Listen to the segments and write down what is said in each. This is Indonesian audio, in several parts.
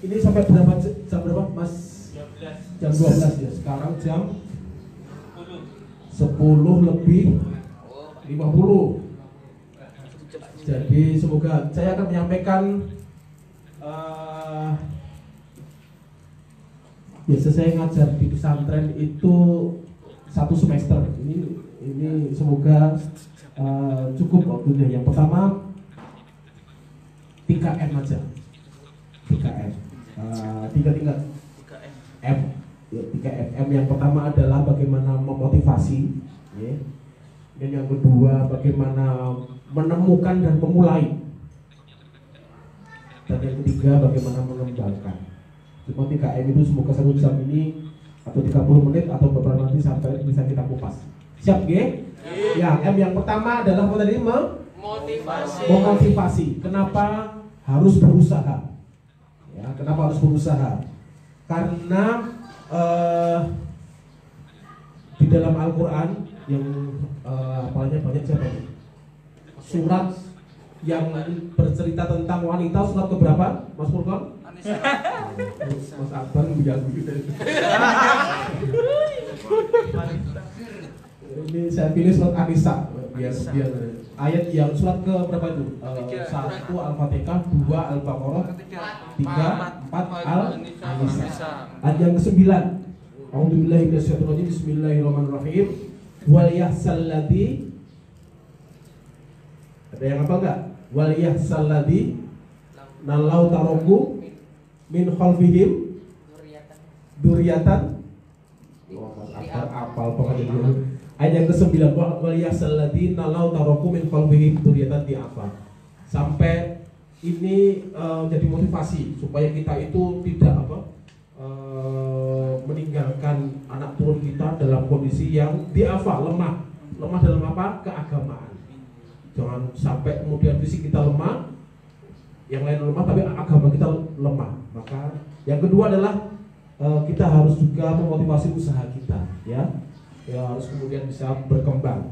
ini sampai berapa jam berapa Mas? Jam 12 ya. Sekarang jam 10 lebih 50. Jadi semoga saya akan menyampaikan biasa saya ngajar di pesantren itu 1 semester. Ini semoga cukup waktunya. Yang pertama 3M aja. 3M. 3 M. Ya, 3M. M yang pertama adalah bagaimana memotivasi, ya. Dan yang kedua bagaimana menemukan dan memulai. Dan yang ketiga bagaimana mengembangkan. Cuma 3M itu semoga 1 jam ini atau 30 menit atau beberapa nanti sampai bisa kita kupas. Siap, G? Ya, M yang pertama adalah apa tadi? Memotivasi. Kenapa harus berusaha? Ya, kenapa harus berusaha? Karena di dalam Al-Quran yang apalagi banyak siapa nih? Surat yang bercerita tentang wanita, surat keberapa? Mas Furqan? Mas Akbar mengganggu gitu. Ini saya pilih surat An-Nisa biar ayat yang surat ke berapa itu? 1 Al-Fatihah, 2 Al-Baqarah, 3, 4 Al-Nisa. Ayat yang ke-9. A'udzubillahi minasyaitonir rajim. Bismillahirrahmanirrahim. Wal yahsal ladzi. Ada yang apa enggak? Wal yahsal ladzi nalau taroku min khalfihim dzurriatan. Apal pokoknya dulu. Ayat yang ke-9, wal yahsal ladzi nalau taroku min khalfihim dzurriatan di'afa. Sampai ini jadi motivasi supaya kita itu tidak meninggalkan anak turun kita dalam kondisi yang di'afa, lemah dalam apa? Keagamaan. Jangan sampai kemudian fisik kita lemah, yang lain lemah tapi agama kita lemah. Maka yang kedua adalah kita harus juga memotivasi usaha kita, ya harus kemudian bisa berkembang.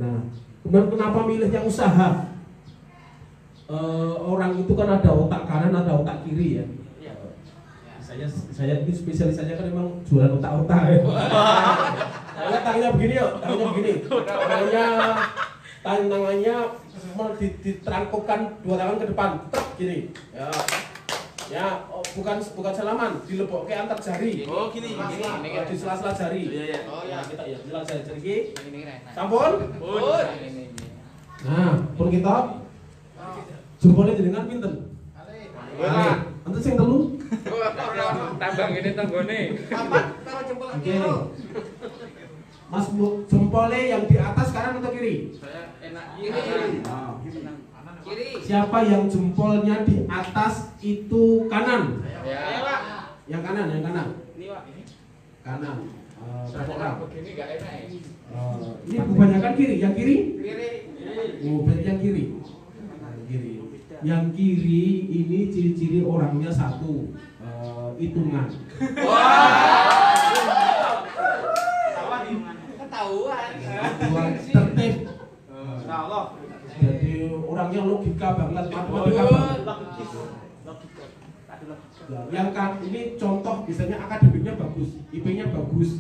Nah, kemudian kenapa milihnya usaha? Orang itu kan ada otak kanan, ada otak kiri, ya. Saya ini spesialisanya kan memang jualan otak-otak, ya. Saya tangannya begini, tangannya diterangkupkan 2 tangan ke depan, gini. Ya, bukan salaman, dilebok ke antar jari. Oh, gini. Di sela-sela jari. Oh ya, kita ya, di sela-sela jari iki. Sampun? Pun. Nah, pun kita jempolnya jenengan pinten? Kali. Enten sing telu? Tambang ini tanggone. Papat karo jempol kiri. Mas jempolnya yang di atas kanan atau kiri? Saya enak kiri. Kiri. Siapa yang jempolnya di atas itu kanan? Saya, Pak. Yang kanan. Ini, Pak. Kanan. Berapa orang? Begini enggak enak ya. Ini kebanyakan kiri. Yang kiri? Kiri. Oh, berarti yang kiri. Yang kiri ini ciri-ciri orangnya 1, hitungan. Ketahuan. 2, tertib. Insyaallah. Jadi orangnya logika banget, matematika banget. Yang kan ini contoh misalnya akademiknya bagus, IP-nya bagus.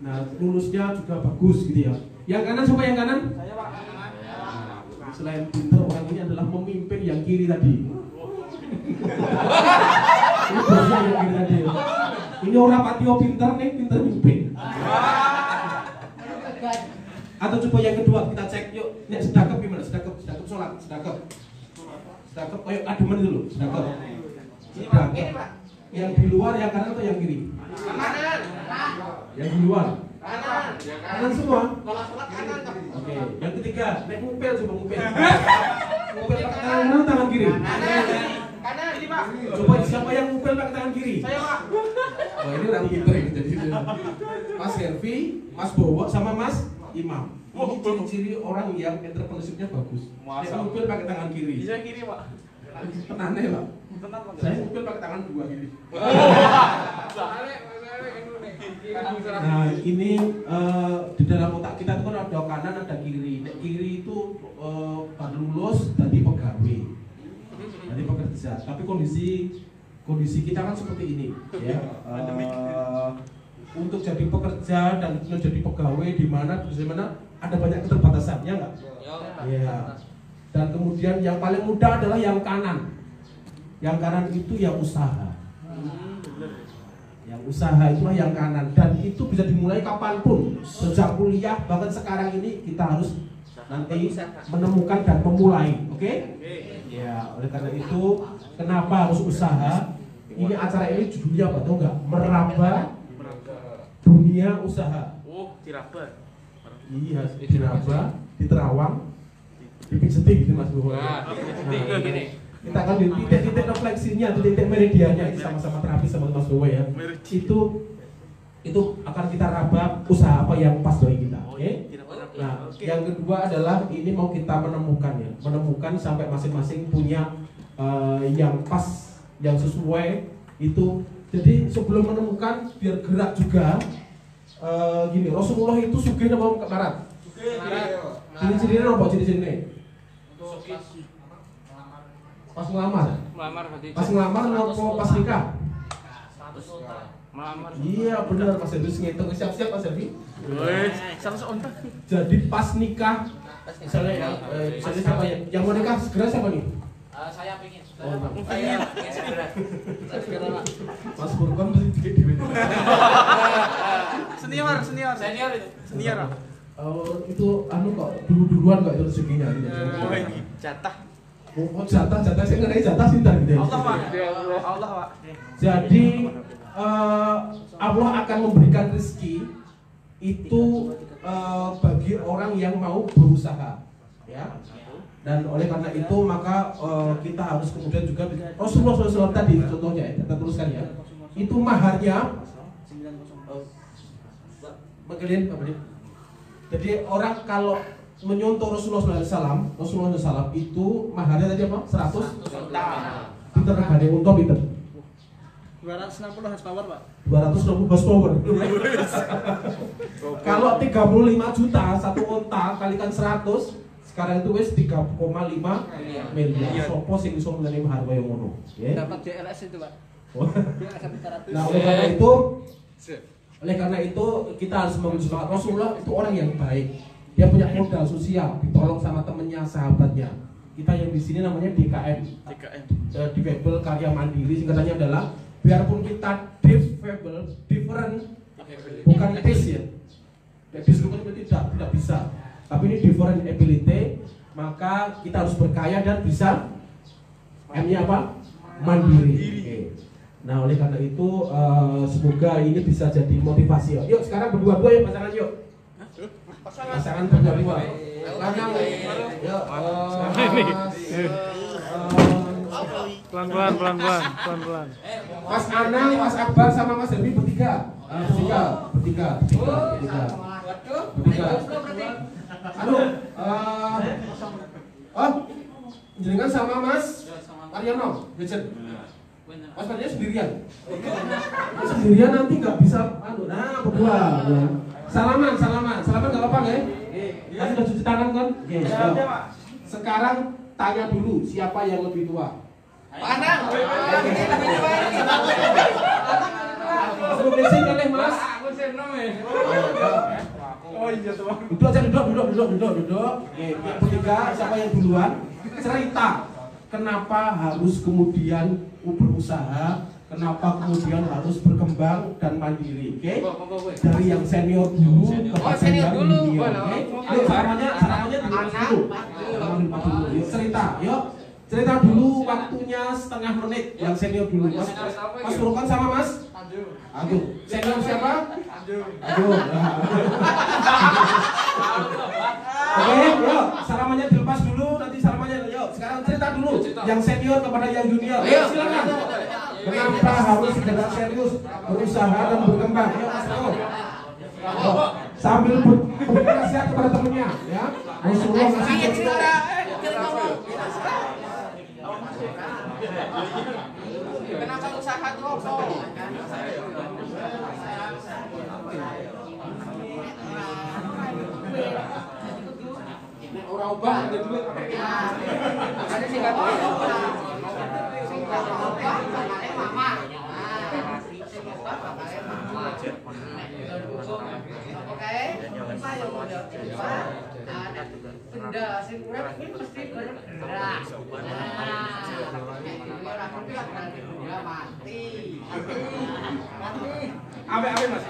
Nah, lulusnya juga bagus gitu ya. Yang kanan siapa yang kanan? Saya, Pak. Selain pintar, orang ini adalah memimpin yang kiri tadi. Ini bosnya yang kiri tadi. Ini orang patio pintar nih, pintar mimpin. Atau coba yang kedua kita cek yuk. Nek sedekap gimana? Sedekap sholat, sedekap. Ayo ademen dulu, sedekap. Sedekap. Yang di luar yang kanan atau yang kiri? Kanan. Yang di luar. Kanan semua. Kalau sholat kanan. Oke. Yang ketiga, nek ngupil coba ngupil. Ngupil pakai tangan kanan, tangan kiri. Kanan ini, Pak. Coba siapa yang ngupil pakai tangan kiri? Saya, Pak. Oh, ini orang pinter ini jadi. Mas Hervi, Mas Bowo sama Mas Imam. Ini ciri-ciri orang yang entrepreneurship-nya bagus. Saya ngupil pakai tangan kiri. Bisa kiri, Pak. Tenane, Pak. Tenan, Pak. Saya ngupil pakai tangan 2 kiri. Nah, ini di dalam otak kita itu kan ada kanan, ada kiri. Nek kiri itu baru lulus tadi pegawai, jadi pekerja. bekerja. Tapi kondisi kita kan seperti ini, ya. Untuk jadi pekerja dan menjadi pegawai di mana ada banyak keterbatasan, ya nggak? Ya. Dan kemudian yang paling mudah adalah yang kanan. Yang kanan itu yang usaha. Yang usaha itulah yang kanan, dan itu bisa dimulai kapanpun, sejak kuliah, bahkan sekarang ini kita harus nanti menemukan dan memulai, oke? Ya, oleh karena itu kenapa harus usaha? Ini acara ini judulnya apa? Tahu nggak? Meraba dunia usaha. Oh, diraba. Iya, diraba, diterawang, dipijeti gitu Mas Bu. Nah, gini. Kita akan di titik-titik refleksinya, titik-titik meridiannya ini sama-sama terapi sama Mas Bowo ya. Itu akan kita raba usaha apa yang pas bagi kita, oke? Nah, yang kedua adalah ini mau kita menemukan sampai masing-masing punya yang pas, yang sesuai itu. Jadi sebelum menemukan biar gerak juga. Gini, Rasulullah itu sugih apa marat? Ciri-cirinya apa ciri-cirinya? Pas ngelamar. Pas ngelamar nopo pas nikah? Melamar. Iya benar Mas Herdi, ngitung siap-siap Mas Herdi. Jadi pas nikah, misalnya siapa yang mau nikah segera siapa nih? Saya pingin. Saya segera. Mas Furqan mesti dikit di Senior. Itu kok dulu-duluan kok itu rezekinya gitu. Jatah. Oh, jatah saya ngenai jatah sih tadi. Allah, Pak. Jadi Allah akan memberikan rezeki itu bagi orang yang mau berusaha, ya. Dan oleh karena itu maka kita harus kemudian juga Rasulullah SAW tadi contohnya ya, kita teruskan ya. Itu maharnya jadi orang kalau menyontoh Rasulullah SAW itu maharnya tadi apa? 100 Pinter regane unta pinter? 260 horsepower, Pak. 260 horsepower. Kalau 35 juta satu unta kalikan 100, sekarang itu wis 3,5 miliar. Sopo sing iso meneni mahar kaya ngono? Ya. Dapat DLS itu, Pak. Nah, oleh karena itu kita harus menunjukkan Rasulullah itu orang yang baik. Dia punya modal sosial, ditolong sama temennya, sahabatnya. Kita yang di sini namanya DKM. Difabel Karya Mandiri, singkatannya adalah biarpun kita different, bukan dis ya. Dis itu tidak bisa. Tapi ini different ability, maka kita harus berkaya dan bisa M-nya apa? Mandiri. Okay. Nah, oleh karena itu semoga ini bisa jadi motivasi. Yuk sekarang berdua-dua ya pasangan yuk. Pasangan berdua-dua. Lanang. Yuk. Pelan-pelan. Mas Anang, Mas Akbar sama Mas Herbi bertiga. Bertiga. Jenengan sama Mas Aryono, Richard. Mas Aryono sendirian. Sendirian nanti nggak bisa. Nah, berdua. Ya. Salaman nggak apa-apa ya? Nanti udah cuci tangan kan? Sekarang tanya dulu siapa yang lebih tua. Pak Anang. Sebelum lesin kan Mas? Oh iya tuh. Duduk. Yang ketiga siapa yang duluan? Cerita. Kenapa harus kemudian berusaha? Kenapa kemudian harus berkembang dan mandiri? Oke? Dari yang senior dulu ke yang junior. Oke? Yuk salamnya dilepas dulu. Yuk cerita dulu waktunya setengah menit yang senior dulu. Mas Furqan sama Mas Aduh. Senior siapa? Aduh. Oke, yuk salamannya dilepas dulu, nanti salamannya yuk. Sekarang cerita dulu yang senior kepada yang junior. Ayo silakan. Kenapa harus dengan serius berusaha dan berkembang? Ayo Mas Ayo. Sambil bernasihat kepada temennya, ya. Rasulullah ngasih cerita. Kenapa usaha terus? Orang ubah ada duit. Ada singkat. Enggak, sing urip kuwi mesti bergerak. Nah, mati. Ape Mas.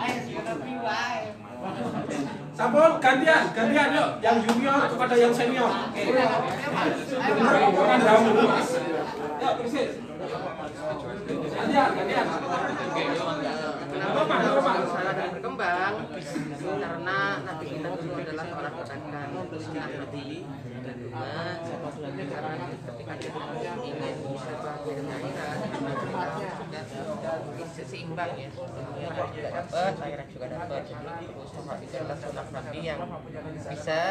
Ayo sudah piwai. Sampun gantian yuk. Yang junior kepada yang senior. Oke. Yuk, persis. Gantian. Kenapa harus salah dan berkembang? Karena nabi kita itu adalah seorang kebaikan, nabi dan juga karena ketika kita ingin bisa bahagia dan akhirat, kita juga seimbang ya. Akhirat juga dapat, akhirat juga dapat. Itu adalah sunnah nabi yang bisa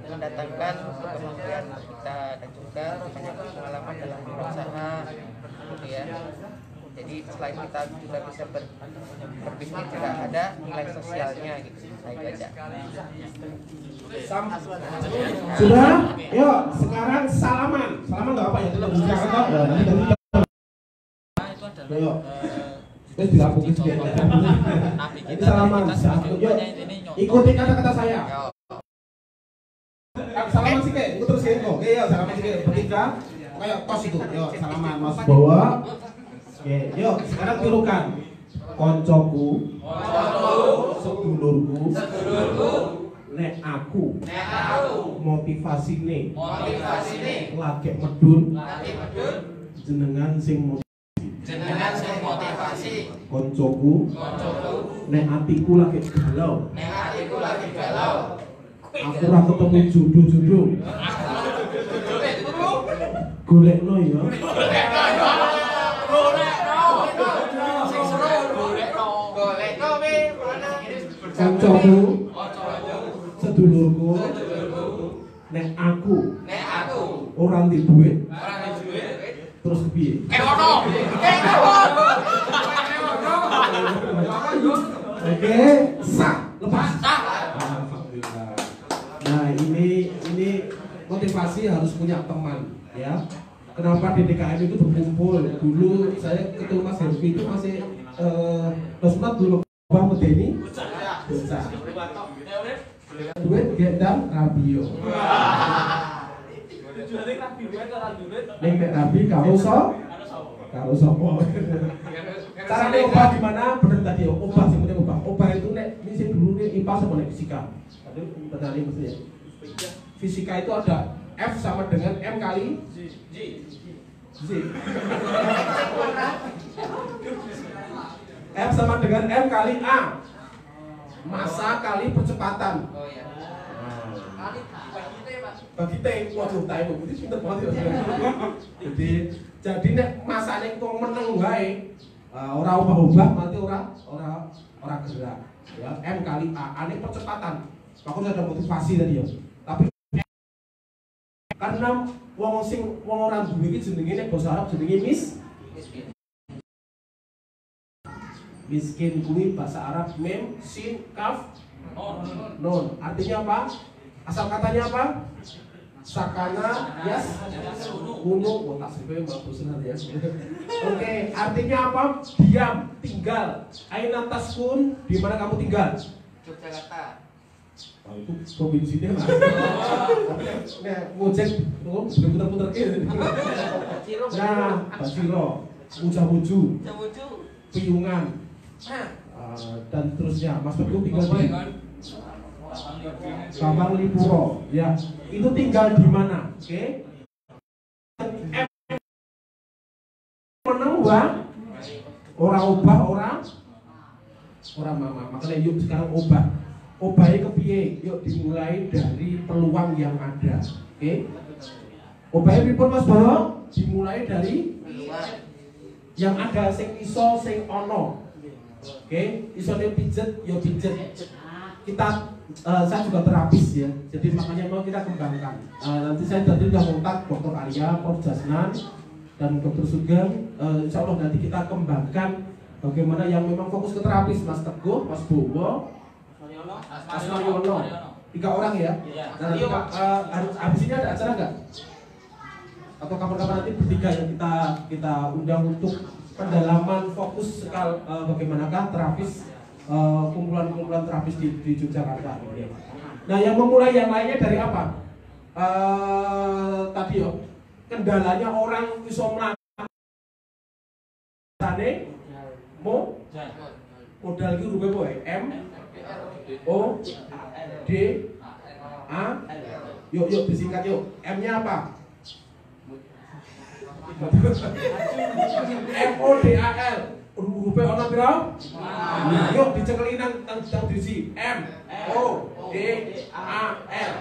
mendatangkan kebahagiaan kita dan juga banyak pengalaman dalam berusaha, gitu ya. Jadi selain kita juga bisa berbisnis juga ada nilai sosialnya gitu. Nah, itu aja. Sudah? Yuk, sekarang salaman. Salaman enggak apa ya? Kita bicara kok. Yuk. Terus dilapuk gitu ya. Ini salaman. Yuk. Ikuti kata-kata saya. Salaman sih kayak, terus ya kok. Oke, yuk salaman sih kayak bertiga. Kayak tos itu. Yuk, salaman Mas bawa. Oke, yuk sekarang tirukan. Koncoku, sedulurku, nek aku, motivasine, lagi medun, jenengan sing motivasi. Koncoku, nek atiku lagi galau, aku ora ketemu jodoh-jodoh. Golekno ya. Kancaku, sedulurku, nek aku orang di duit, terus kepiye? Oke, sah, lepas. Alhamdulillah. Nah ini motivasi harus punya teman, ya. Kenapa di DKM itu berkumpul? Dulu saya ketemu Mas Hervi itu masih Sunat dulu Bang Medeni, bocah. Duit dan Rabio. Nek Rabi karo sopo. Cara obah gimana? Bener tadi obah sing penting obah. Obah itu nek misi dulu nih IPA sama nek fisika. Tadi tadi mestinya. Fisika itu ada F sama dengan M kali Z. F sama dengan M kali A. Massa kali percepatan. Oh iya. Bagi T, waduh time itu pinter banget ya. Jadi nek masane kok meneng wae, ora ubah-ubah nanti ora gerak. Ya, M kali A, ane percepatan. Aku ada motivasi tadi ya. Tapi karena wong orang duwe iki jenenge nek basa Arab jenenge miskin kuwi bahasa Arab mem, sin, kaf, nun. Artinya apa? Asal katanya apa? Sakana, yas, unu, tak sesuai bagus ya. Oke, artinya apa? Diam, tinggal. Aina taskun, di mana kamu tinggal? Yogyakarta. Oh, itu provinsinya mas. Nah, ngojek, sudah putar-putar ke. Nah, Basiro, Uja-Uju, Piungan, dan terusnya. Mas Teguh tinggal di Bambang Lipuro, ya. Itu tinggal di mana? Oke. Menang orang obah orang mama. Makanya yuk sekarang obah. Obahnya kepiye? Yuk dimulai dari peluang yang ada. Oke. Obahnya pripun Mas Bawa? Dimulai dari yang ada sing iso sing ono. Oke, isone pijet yo pijet. Saya juga terapis ya, jadi makanya mau kita kembangkan. Nanti saya tadi sudah kontak Dr. Arya, Prof. Jasnan, dan Dr. Sugeng. Insya Allah nanti kita kembangkan bagaimana yang memang fokus ke terapis, Mas Teguh, Mas Bowo, Mas Mariono, 3 orang ya. Nah, nanti habis ini ada acara nggak? Atau kapan-kapan nanti bertiga yang kita undang untuk pendalaman fokus bagaimanakah terapis kumpulan-kumpulan terapis di Yogyakarta. Nah, yang memulai yang lainnya dari apa? Tadi yo, kendalanya orang iso mlakukan modal iki rupa apa? M O D A. Yuk disingkat yuk. M-nya apa? M O D A L. Rupa ono piro? Nah, yuk dicekeli nang dirisi. M O D A L.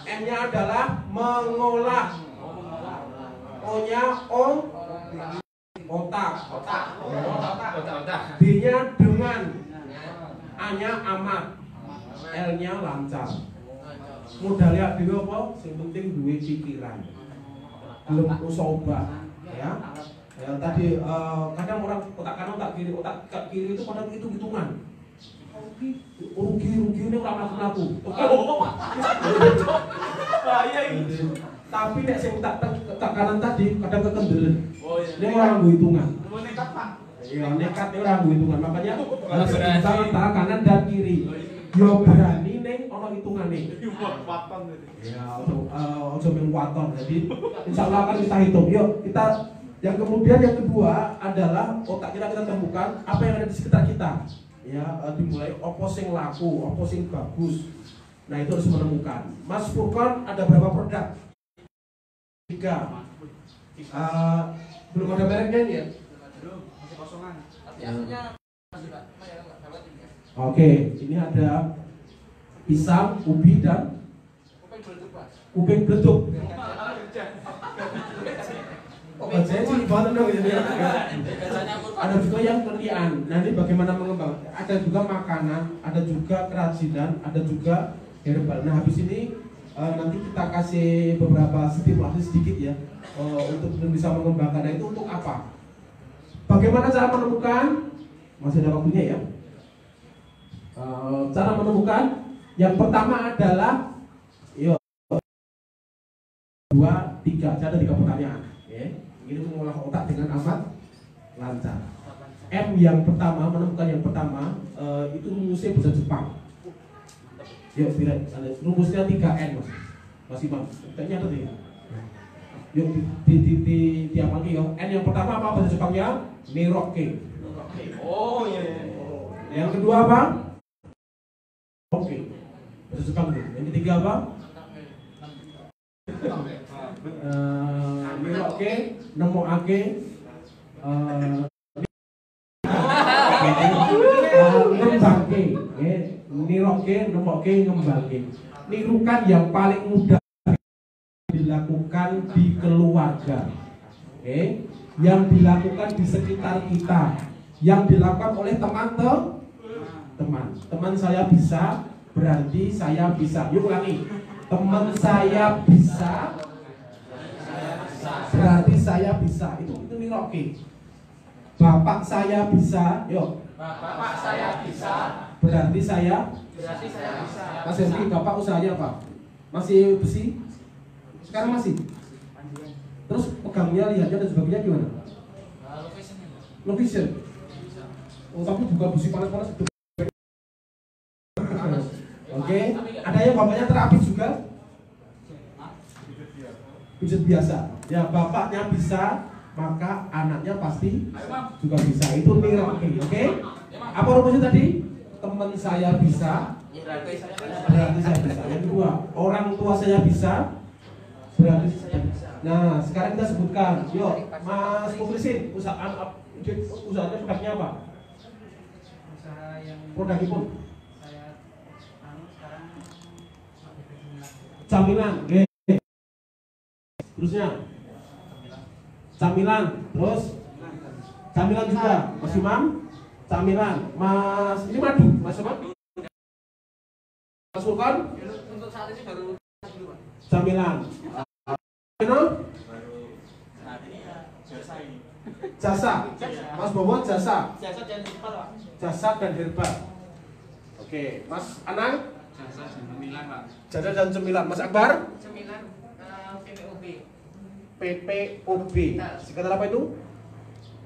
M-nya adalah mengolah. O-nya otak. D-nya dengan. A-nya amat. L-nya lancar. Modalnya dhewe apa? Sing penting duwe pikiran. Belum usah ya. Ya tadi kadang orang otak kanan otak kiri itu kadang hitung-hitungan. Rugi ini orang laku. Bahaya ini. Tapi nek sing tak kanan tadi kadang kekendelen. Ini orang nggo hitungan. Nekat, Pak. Iya, nekat orang nggo hitungan. Makanya harus antara kanan dan kiri. Yo berani ning ana hitungane. Ya, ojo mung waton. Jadi insyaallah akan kita hitung. Yuk, kita yang kemudian yang kedua adalah otak kita temukan apa yang ada di sekitar kita. Ya, dimulai opo sing laku, opo sing bagus. Nah, itu harus menemukan. Mas Furqan ada berapa produk? 3. Belum ada mereknya ini ya? Belum, masih kosongan. Oke, ini ada pisang, ubi dan kuping beleduk. Saya sih banget dong gitu ya. Ada juga yang kerjaan. Nanti bagaimana mengembang? Ada juga makanan, ada juga kerajinan, ada juga herbal. Nah, habis ini nanti kita kasih beberapa stimulasi sedikit ya untuk bisa mengembangkan. Nah, itu untuk apa? Bagaimana cara menemukan? Masih ada waktunya ya. Cara menemukan yang pertama adalah 2, 3. Ada 3 pertanyaan. Ini mengolah otak dengan amat lancar. M yang pertama, menemukan yang pertama itu rumusnya bahasa Jepang. Yuk, rumusnya 3N Mas Imam. Kayaknya ada nih. Yuk diamalkan ya. N yang pertama apa bahasa Jepangnya? Niroke. Oh iya. Yang kedua apa? Oke. Bahasa Jepang itu. Yang ketiga apa? Niroke, nemokake, ngembangke. Niroke, nemokake, ngembangke. Nirukan yang paling mudah dilakukan di keluarga. Yang dilakukan di sekitar kita, yang dilakukan oleh teman saya bisa, berarti saya bisa. Yuk ulangi. Teman saya bisa, berarti saya bisa. Itu niroke. Bapak saya bisa. Yuk. Bapak saya bisa. Berarti saya bisa. Mas Henry, Bapak usahanya apa? Masih besi? Sekarang masih? Terus pegangnya, lihatnya dan sebagainya gimana? Low vision. Oh, tapi bukan besi panas-panas itu. Oke, ada yang bapaknya terapi juga? Pijat biasa. Ya, bapaknya bisa, maka anaknya pasti juga bisa. Itu niroke, oke? Apa rumusnya tadi? Teman saya bisa, berarti saya bisa. Yang kedua, orang tua saya bisa, berarti saya bisa. Nah, sekarang kita sebutkan. Yuk, Mas Muklisin, usahanya produknya apa? Usaha yang Produknya pun saya sekarang camilan. Terusnya camilan, terus camilan juga. Mas Imam, camilan. Mas, ini madu, Mas Imam. Mas Furqan, Untuk saat ini baru camilan. Jasa. Mas Bowo jasa. jasa dan herbal, Pak. Jasa dan herbal. Oke, Mas Anang. Jasa dan cemilan, Pak. Jasa dan cemilan. Mas Akbar. Cemilan PPOB. PPOB. Singkatan apa itu?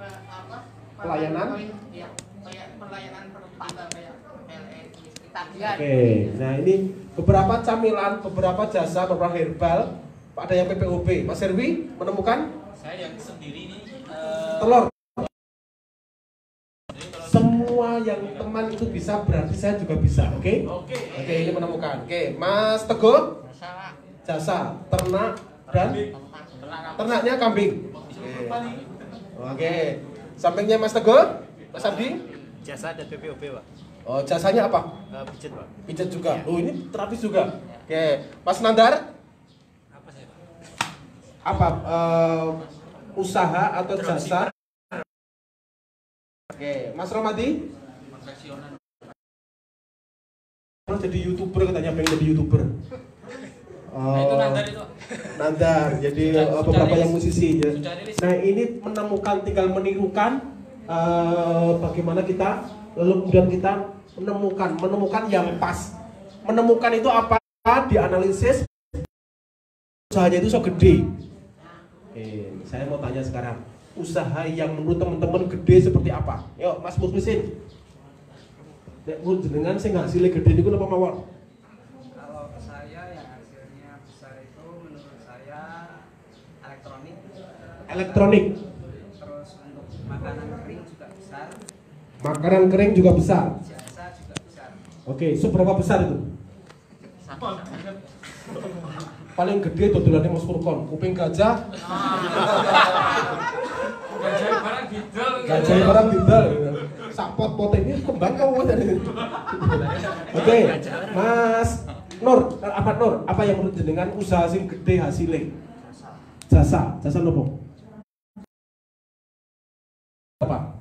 Apa? Pelayanan? Iya, kayak pelayanan pertama kayak PLN listrik. tagihan. Oke, nah ini beberapa camilan, beberapa jasa, beberapa herbal. Ada yang PPOB. Mas Herwi menemukan Saya yang sendiri ini telur. Semua yang teman itu bisa, berarti saya juga bisa. Oke? Oke, ini menemukan. Oke, Mas Teguh Masalah jasa ternak dan ternaknya kambing. Oke. Sampingnya Mas Teguh, Mas Abdi. Jasa dan PPOB, Pak. Oh, jasanya apa? Pijat, Pak. Pijat juga. Oh, ini terapis juga. Oke, Mas Nandar. Apa saya, Pak? Apa usaha atau jasa? Oke, Mas Romadi. konfeksioner. Kalau jadi YouTuber katanya pengen jadi YouTuber. Nah, itu nandar itu. Nandar, jadi Sudah beberapa rilis. yang musisi ya. Sudah rilis. Nah, ini menemukan, tinggal menirukan bagaimana kita, lalu kemudian kita menemukan yang pas. Menemukan itu apa? Dianalisis usahanya itu so gede. Saya mau tanya sekarang, usaha yang menurut teman-teman gede seperti apa? Yuk, Mas Muklisin. Nek menurut jenengan sing hasilnya gede niku napa mawon? Kalau saya yang hasilnya besar itu menurut saya elektronik. Elektronik. Terus untuk makanan kering juga besar, Makanan kering juga besar. jasa juga besar. Oke, seberapa besar itu? Paling gede dodolannya Mas Furkon, kuping gajah, Gajah barang gidol. gajah barang bidal. Sapot pot ini kembang kau tadi. Oke, Mas Nur, Ahmad Nur, apa yang menurut jenengan usaha sing gede hasilnya? Jasa nopo? Apa?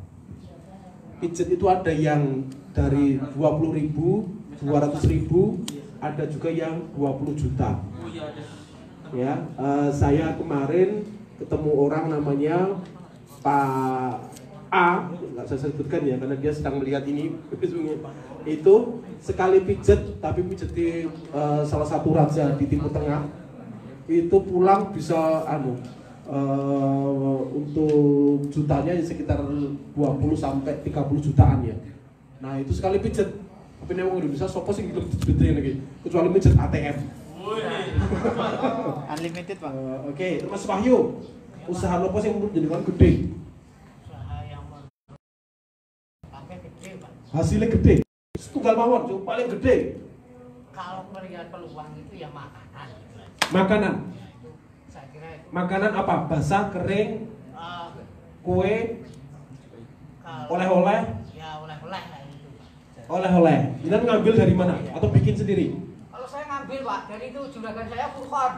Pijet itu ada yang dari 20.000, 200.000, ada juga yang 20 juta. Oh iya ada. Ya, saya kemarin ketemu orang namanya Pak A, nggak saya sebutkan ya karena dia sedang melihat ini. Itu sekali pijet, tapi pijet di salah satu raja di Timur Tengah, itu pulang bisa untuk jutanya sekitar 20 sampai 30 jutaan ya. Nah itu sekali pijet. Tapi nek wong Indonesia sopo sing gitu gede lagi, kecuali pijet ATM. Unlimited, Pak. Oke, Mas Wahyu, usaha apa sing menurut jenengan gede? usaha yang pakai gede, Pak. Hasilnya gede. Tunggal mawon, yang paling gede. Kalau melihat peluang itu ya makanan. Makanan. Saya kira itu Makanan apa? Basah, kering, eh, kue, kalau oleh-oleh, ya oleh-oleh kayak gitu, Pak. oleh-oleh. Ini ngambil dari mana? Atau bikin sendiri? Kalau saya ngambil, Pak, dari itu juragan saya Furkon.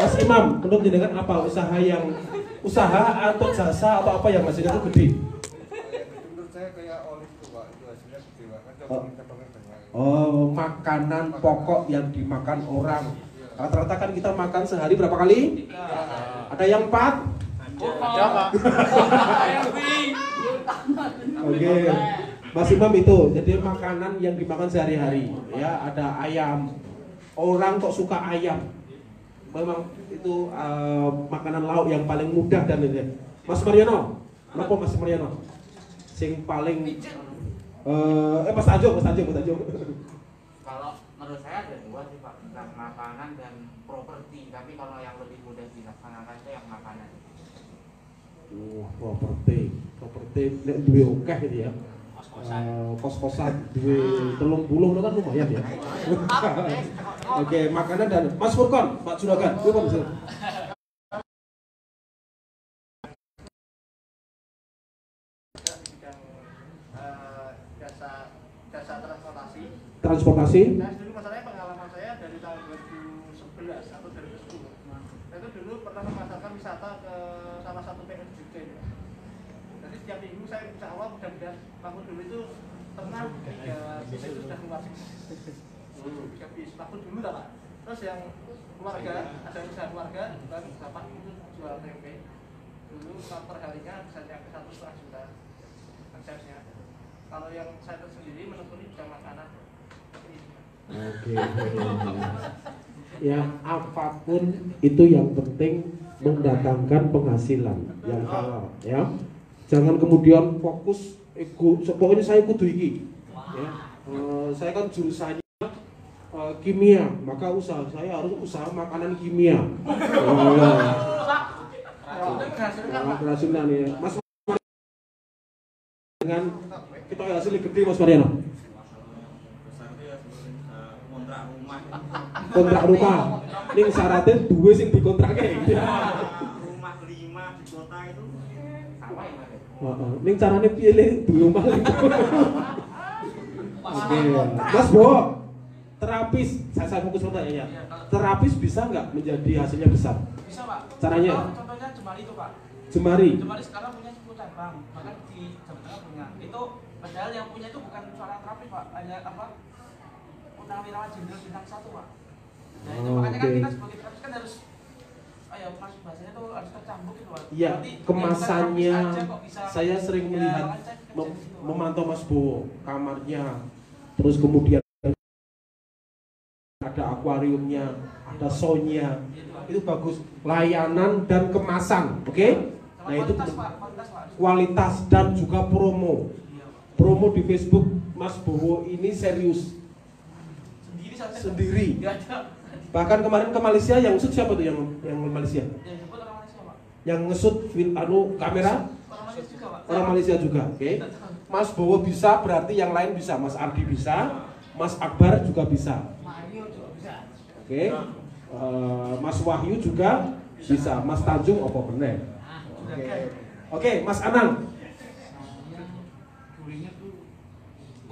Mas Imam, menurut jenengan apa usaha atau jasa atau apa yang hasilnya itu gede? Menurut saya kayak olive tuh Pak, itu hasilnya gede banget. Oh. Cabangnya banyak. Oh, makanan pokok yang dimakan orang. Rata-rata kan kita makan sehari berapa kali? Ada yang 4? Ada, Pak. Oke. Mas Imam itu, jadi makanan yang dimakan sehari-hari. Ya, ada ayam. Orang kok suka ayam? Memang itu makanan lauk yang paling mudah dan ini. Mas Mariano, kenapa Mas Mariano? Sing paling Mas Tanjung. Kalau menurut saya ada dua sih Pak, tentang makanan dan properti. Tapi kalau yang lebih mudah dilaksanakan itu yang makanan. Properti nek duwe akeh gitu ya. Kos-kosan duwe 30 itu kan lumayan ya. Oke, makanan dan Mas Furkon, Pak Juragan, itu Pak Juragan. Jasa transportasi. Transportasi. Nah, dulu masalahnya pengalaman saya dari tahun 2011 atau 2010. Saya itu dulu pernah memasarkan wisata ke salah satu PNJT. Jadi setiap minggu saya insya Allah mudah-mudahan waktu dulu itu pernah 3 bis itu sudah keluar. 3 bis waktu dulu lah Pak. Terus yang keluarga, ada usaha keluarga, dan bapak itu jual tempe. Dulu per harinya bisa sampai 1,5 juta konsepnya. Kalau yang saya sendiri menekuni bidang makanan, Oke. Ya, apapun itu yang penting mendatangkan penghasilan yang halal, ya. Jangan kemudian fokus ego. Pokoknya saya kudu iki. Ya. Saya kan jurusannya kimia, maka usaha saya harus usaha makanan kimia. Keberhasilan ya, Mas. Dengan kita hasilnya gede, Mas Mariano. Kontrak rumah. Ning syaratnya dua sing dikontraknya. Rumah 5 di kota itu sama ya Mas? Ning carane piye le duwe omah le. Oke. Mas Bo, terapis, saya fokus pada ya. Terapis bisa nggak menjadi hasilnya besar? Bisa Pak. Caranya? Contohnya Jemari itu Pak. Jemari. Jemari sekarang punya 10 cabang, bahkan di Jawa Tengah punya. Itu padahal yang punya itu bukan seorang terapis Pak, hanya apa? Purnawirawan Jenderal bintang 1 Pak. Nah itu makanya kan kita sebagai terapis kan harus mas bahasanya tuh harus tercambuk gitu Pak. Iya, kemasannya saya sering melihat gitu. memantau Mas Bowo kamarnya, terus kemudian ada akuariumnya, ada show-nya, itu bagus, layanan dan kemasan, oke? Nah itu kualitas dan juga promo di Facebook Mas Bowo ini serius sendiri. Bahkan kemarin ke Malaysia yang ngesut siapa tuh yang Malaysia? Yang ngesut kamera? Orang Malaysia juga, oke? Mas Bowo bisa, berarti yang lain bisa. Mas Ardi bisa, Mas Akbar juga bisa. Oke, Mas Wahyu juga bisa, Mas Tanjung apa bener? Oke, Mas Anang.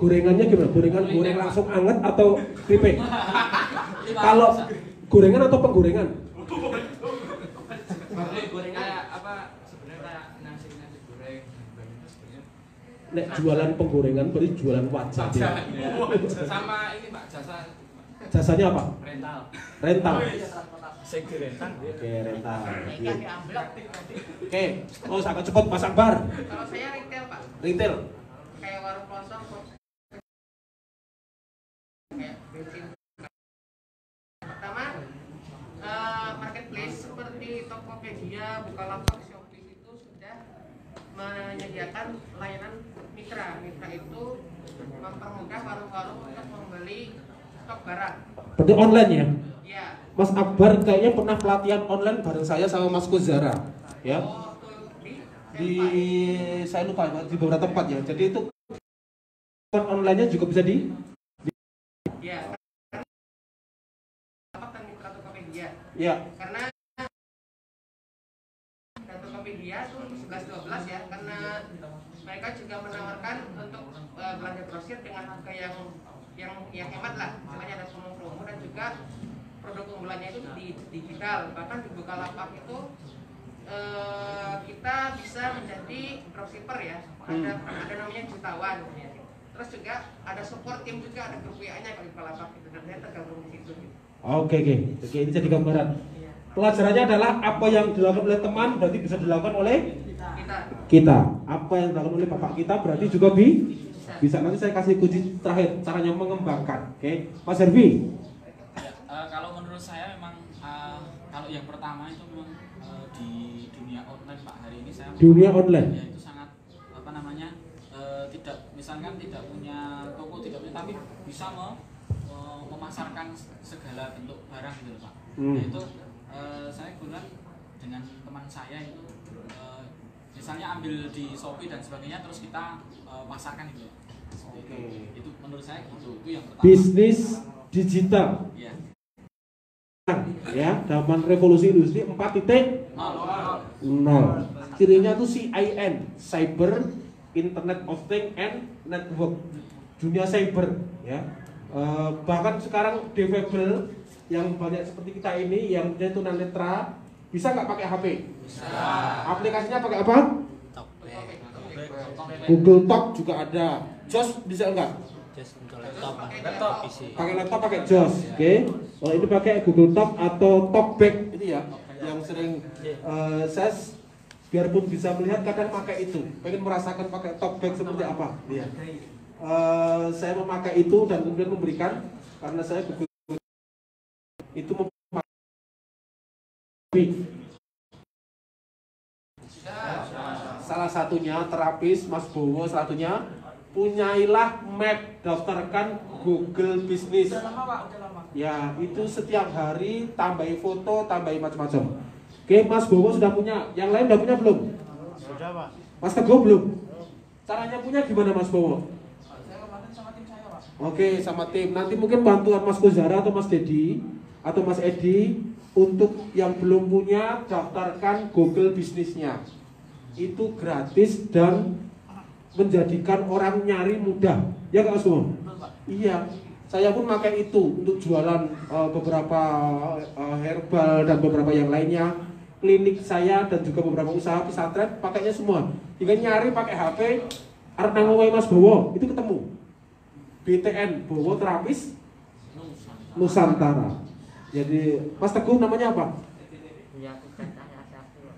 Gorengannya gimana? Goreng langsung anget atau keripik? Kalau gorengan atau penggorengan? Gorengan apa sebenarnya kayak nasi goreng. Nek jualan penggorengan berarti jualan wajah. Sama ini Pak, Jasanya apa? Rental. Segi rental. Oke, rental. Oke, terus agak cepat Mas Akbar. Kalau saya retail Pak, Retail. kayak warung kosong, kayak bensin. Pertama, marketplace seperti Tokopedia, Bukalapak, Shopee itu sudah menyediakan layanan mitra. Mitra itu mempermudah warung-warung untuk membeli stok barang. Berarti online ya? Ya. Mas Akbar kayaknya pernah pelatihan online bareng saya sama Mas Kozara, ya? Oh, Di saya lupa di beberapa tempat ya. Jadi itu online-nya juga bisa ya. Kan mitra Tokopedia. Ya. Karena dan Tokopedia itu 11-12 ya, karena mereka juga menawarkan untuk belanja grosir dengan harga yang hemat lah, misalnya ada promo-promo dan juga produk unggulannya itu di digital. Bahkan di Bukalapak itu kita bisa menjadi dropshipper ya, ada namanya jutawan. Terus juga ada support tim juga, ada grup WA-nya kalau di Bukalapak itu, dan saya tergabung di situ. Oke, ini jadi gambaran. Pelajarannya adalah apa yang dilakukan oleh teman berarti bisa dilakukan oleh kita. Apa yang dilakukan oleh bapak kita berarti juga bisa. Nanti saya kasih kunci terakhir caranya mengembangkan. Oke, Mas Hervi. Kalau menurut saya memang kalau yang pertama itu memang di dunia online Pak, hari ini saya Dunia online. Ya itu sangat tidak, misalkan tidak punya toko, tidak punya, tapi bisa memasarkan segala bentuk barang gitu Pak. Nah itu saya kebetulan dengan teman saya itu misalnya ambil di Shopee dan sebagainya, terus kita pasarkan gitu. Oke. Itu menurut saya gitu, itu yang pertama. Bisnis digital. Iya. Ya, zaman revolusi industri 4.0. Cirinya tuh CIN, Cyber Internet of Things and Network. Dunia cyber, ya. Bahkan sekarang developer yang banyak seperti kita ini yang punya tunanetra bisa nggak pakai HP? Bisa. Aplikasinya pakai apa? Google Talk juga ada. JOS bisa nggak? JOS untuk laptop, PC. Pakai laptop pakai JOS, oke? Kalau ini pakai Google Talk atau Talkback ini ya, yang sering saya biarpun bisa melihat kadang pakai itu, pengen merasakan pakai Talkback seperti apa? Iya. saya memakai itu dan kemudian memberikan karena saya itu salah satunya terapis Mas Bowo, salah satunya punyailah map, daftarkan Google Business. Udah lama Pak, udah lama. Ya, itu setiap hari tambahi foto, tambahi macam-macam. Oke, Mas Bowo sudah punya. Yang lain udah punya belum? Sudah, Pak. Mas Teguh belum? Caranya punya gimana Mas Bowo? Saya kemarin sama tim saya Pak. Oke, sama tim. Nanti mungkin bantuan Mas Kozara atau Mas Dedi atau Mas Edi untuk yang belum punya daftarkan Google bisnisnya. Itu gratis dan menjadikan orang nyari mudah. Ya Kak Mas Bowo? Iya. Saya pun pakai itu untuk jualan beberapa herbal dan beberapa yang lainnya. Klinik saya dan juga beberapa usaha pesantren pakainya semua. Jika nyari pakai HP, arep nang omahe Mas Bowo, itu ketemu. BTN Bowo Terapis Nusantara. Jadi Mas Teguh namanya apa? Ya, Cahya Syapsu.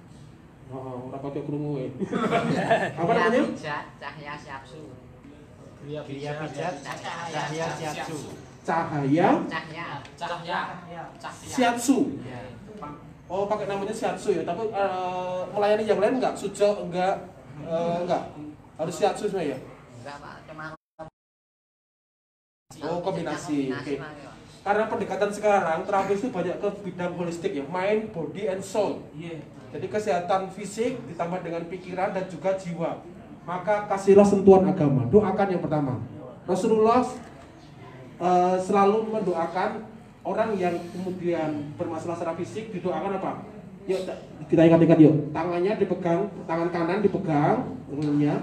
Oh, ora pakai krungu e. Apa namanya? Cahya Syapsu. Via pijat, Cahya Shiatsu. Cahaya Cahya. Shiatsu. Oh, pakai namanya Shiatsu ya, tapi melayani yang lain enggak? Sujo enggak? Enggak. Harus Shiatsu semua ya? Enggak Pak, cuma Oh, kombinasi. Oke. Karena pendekatan sekarang terapis itu banyak ke bidang holistik ya, mind, body, and soul. Jadi kesehatan fisik ditambah dengan pikiran dan juga jiwa. Maka kasihlah sentuhan agama. Doakan yang pertama. Rasulullah selalu mendoakan orang yang kemudian bermasalah secara fisik, didoakan apa? Yuk kita ingat-ingat yuk. Tangannya dipegang, tangan kanan dipegang, umumnya.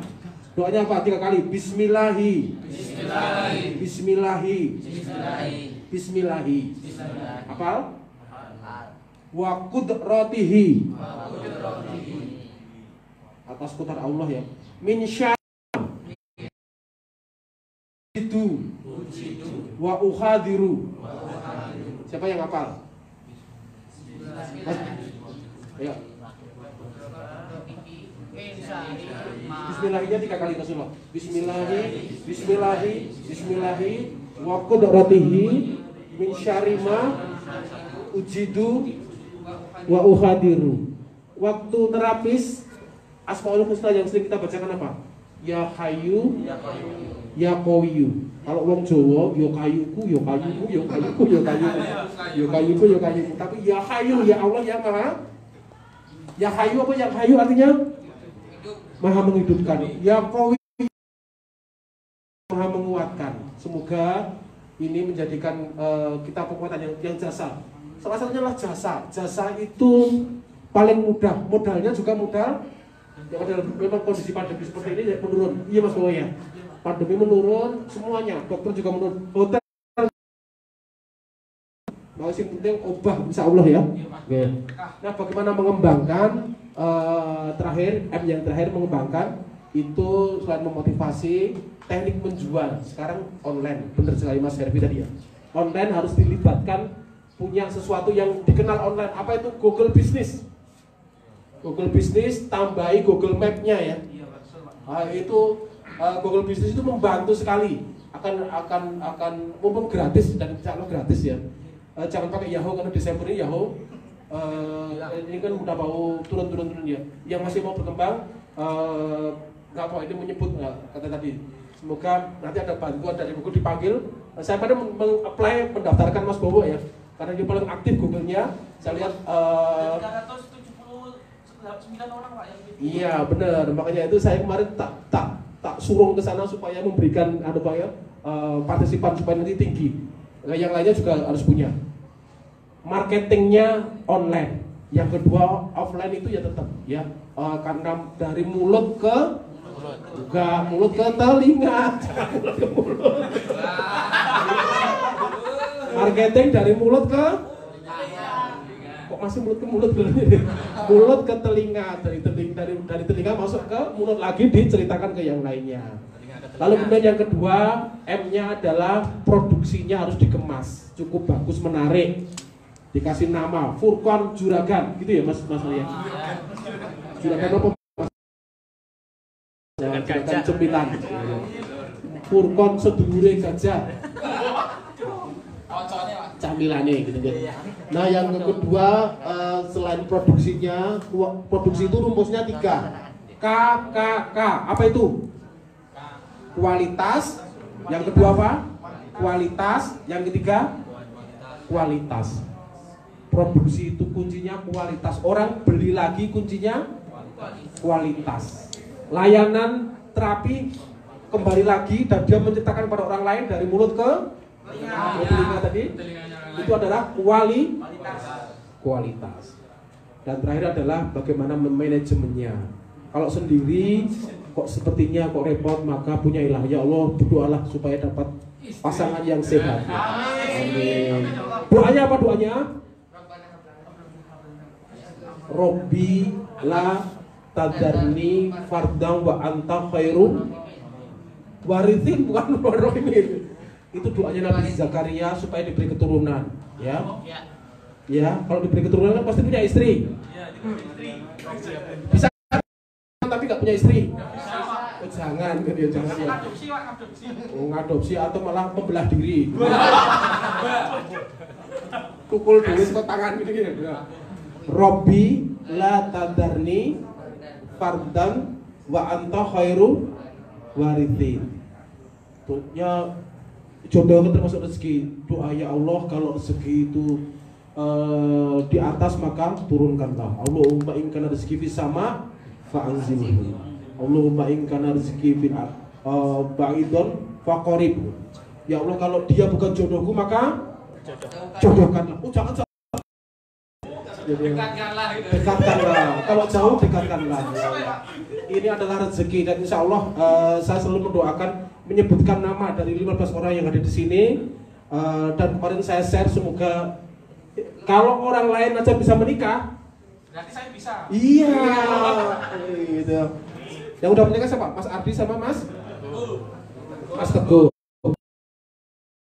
Doanya apa? 3 kali. Bismillahi. Bismillahi. Bismillahi. Hafal? Wa qudratihi. Atas kudrat Allah ya. Min syarri itu wa uhadiru. Siapa yang hafal? Ayo. Bismillahnya 3 kali Rasulullah. Bismillahi, bismillahi, bismillahi wa qudratihi min syarri ma ujidu wa uhadiru. Waktu terapis Asmaul Husna yang sering kita bacakan apa? Ya Hayyu, Ya Qawiyu. Kalau wong Jawa, ya kayuku, ya kayuku, ya kayuku, ya kayuku, ya kayuku, ya kayuku. Tapi Ya Hayyu, ya Allah, ya Maha. Ya Hayyu apa? Yang Hayyu artinya Maha menghidupkan. Ya Qawiyu, Maha menguatkan. Semoga ini menjadikan kita kekuatan yang jasa. Salah satunya adalah jasa. Jasa itu paling mudah. Modalnya juga modal. Ya, memang kondisi pandemi seperti ini ya menurun. Iya Mas Bowo ya. Pandemi menurun semuanya. Dokter juga menurun. Hotel. Mau sing penting obah insya Allah ya. Oke. Nah, bagaimana mengembangkan terakhir yang terakhir mengembangkan itu selain memotivasi teknik menjual sekarang online. Benar sekali Mas Herbi tadi ya. Online harus dilibatkan punya sesuatu yang dikenal online. Apa itu? Google Business. Google Business tambahi Google Map-nya ya. Itu Google Business itu membantu sekali. Akan mumpung gratis dan insya Allah gratis ya. Jangan pakai Yahoo karena Desember ini Yahoo ini kan udah mau turun ya. Yang masih mau berkembang nggak apa ini menyebut kata tadi. Semoga nanti ada bantuan dari Google dipanggil. Saya pada meng-apply mendaftarkan Mas Bowo ya. Karena dia paling aktif Google-nya. Saya lihat 9 orang Pak yang gitu. Iya benar, makanya itu saya kemarin tak suruh ke sana supaya memberikan partisipan supaya nanti tinggi. Nah, yang lainnya juga harus punya. Marketingnya online. Yang kedua offline itu ya tetap ya karena dari mulut ke mulut ke telinga, mulut ke mulut. Marketing dari mulut ke masih mulut ke mulut mulut ke telinga, dari telinga masuk ke mulut lagi diceritakan ke yang lainnya. Lalu kemudian yang kedua M-nya adalah produksinya harus dikemas cukup bagus, menarik, dikasih nama Furqan Juragan gitu ya Mas ya. Juragan apa? Juragan Cemilan. Furkon sedulure gajah. Kocone, Pak. Camilane gitu kan. Nah yang kedua selain produksinya, produksi itu rumusnya 3. KKK. Apa itu? Kualitas. Yang kedua apa? Kualitas. Yang ketiga kualitas. Produksi itu kuncinya kualitas. Orang beli lagi kuncinya kualitas. Layanan terapi kembali lagi dan dia menciptakan pada orang lain dari mulut ke telinga tadi. Itu adalah kualitas. Dan terakhir adalah bagaimana memanajemennya. Kalau sendiri kok sepertinya kok repot, maka punyailah ya Allah, berdoalah supaya dapat pasangan yang sehat. Amin. Doanya apa doanya? Robbi la tadarni fardang wa anta khairu warithin, bukan warohimin. Itu doanya Nabi Zakaria supaya diberi keturunan, ya. Ya, kalau diberi keturunan kan pasti punya istri. Bisa tapi nggak punya istri. Oh, jangan, gitu ya, jangan ya. Ngadopsi atau malah membelah diri. Pukul dulu ke tangan gitu ya. Robbi la tadarni fardan wa anta khairu warithin. Tentunya jodoh itu termasuk rezeki. Doa ya Allah, kalau rezeki itu di atas maka turunkanlah. Allahumma in kana rezeki fis sama fa'anzilhu. Allahumma in kana rezeki fil ba'idon faqarib. Ya Allah, kalau dia bukan jodohku maka jodohkanlah. Oh, jangan dekatkanlah. Kalau jauh dekatkanlah. Ini adalah rezeki dan insya Allah saya selalu mendoakan menyebutkan nama dari 15 orang yang ada di sini dan kemarin saya share semoga kalau orang lain aja bisa menikah, berarti saya bisa. Iya. Gitu. Yang udah menikah siapa? Mas Ardi sama Mas Teguh.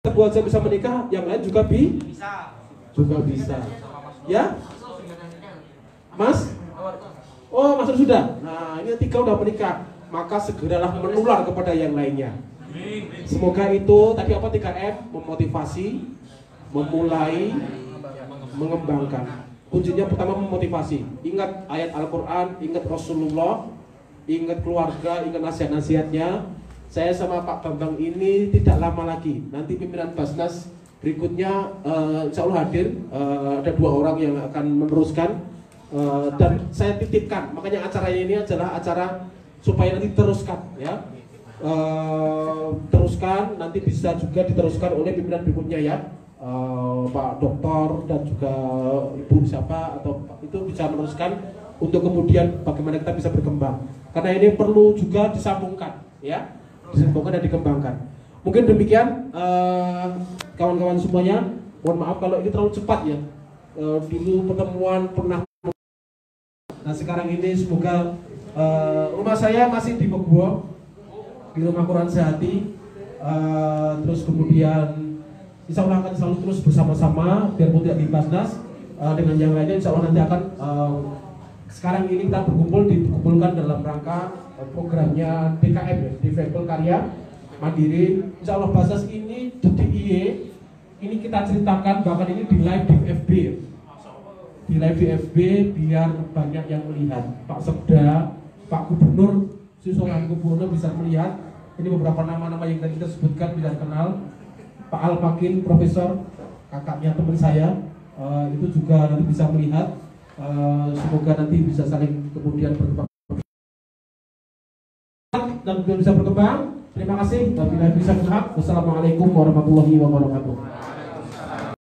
Teguh aja bisa menikah, yang lain juga bisa. Juga bisa. Ya? Mas? Oh, Mas sudah. Nah, ini 3 udah menikah. Maka segeralah menular kepada yang lainnya. Semoga itu tadi apa 3M? Memotivasi, memulai, mengembangkan. Kuncinya pertama memotivasi. Ingat ayat Al-Quran, ingat Rasulullah, ingat keluarga, ingat nasihat-nasihatnya. Saya sama Pak Bambang ini tidak lama lagi. Nanti pimpinan Basnas berikutnya insya Allah hadir. Ada 2 orang yang akan meneruskan. Dan saya titipkan, makanya acara ini adalah acara supaya nanti teruskan, ya. Teruskan, nanti bisa juga diteruskan oleh pimpinan berikutnya, ya. Pak Doktor dan juga Ibu siapa atau itu bisa meneruskan untuk kemudian bagaimana kita bisa berkembang. Karena ini perlu juga disambungkan, ya, disambungkan dan dikembangkan. Mungkin demikian kawan-kawan semuanya. Mohon maaf kalau ini terlalu cepat ya. Dulu pertemuan pernah. Nah sekarang ini semoga rumah saya masih di Meguwo, di rumah Quran Sehati. Terus kemudian insya Allah akan selalu terus bersama-sama biarpun tidak di Basnas dengan yang lainnya. Insya Allah nanti akan sekarang ini kita dikumpulkan dalam rangka programnya DKM ya, Difabel Karya Mandiri. Insya Allah Basnas ini di DIY ini kita ceritakan, bahkan ini di live di FB, di live di FB biar banyak yang melihat. Pak Sekda, Pak Gubernur, susulan Gubernur bisa melihat. Ini beberapa nama-nama yang tadi kita sebutkan bila kenal. Pak Al-Makin, Profesor, kakaknya teman saya, itu juga nanti bisa melihat. Semoga nanti bisa saling kemudian berkembang dan bisa berkembang. Terima kasih. Wabillahi taufiq. Wassalamualaikum warahmatullahi wabarakatuh.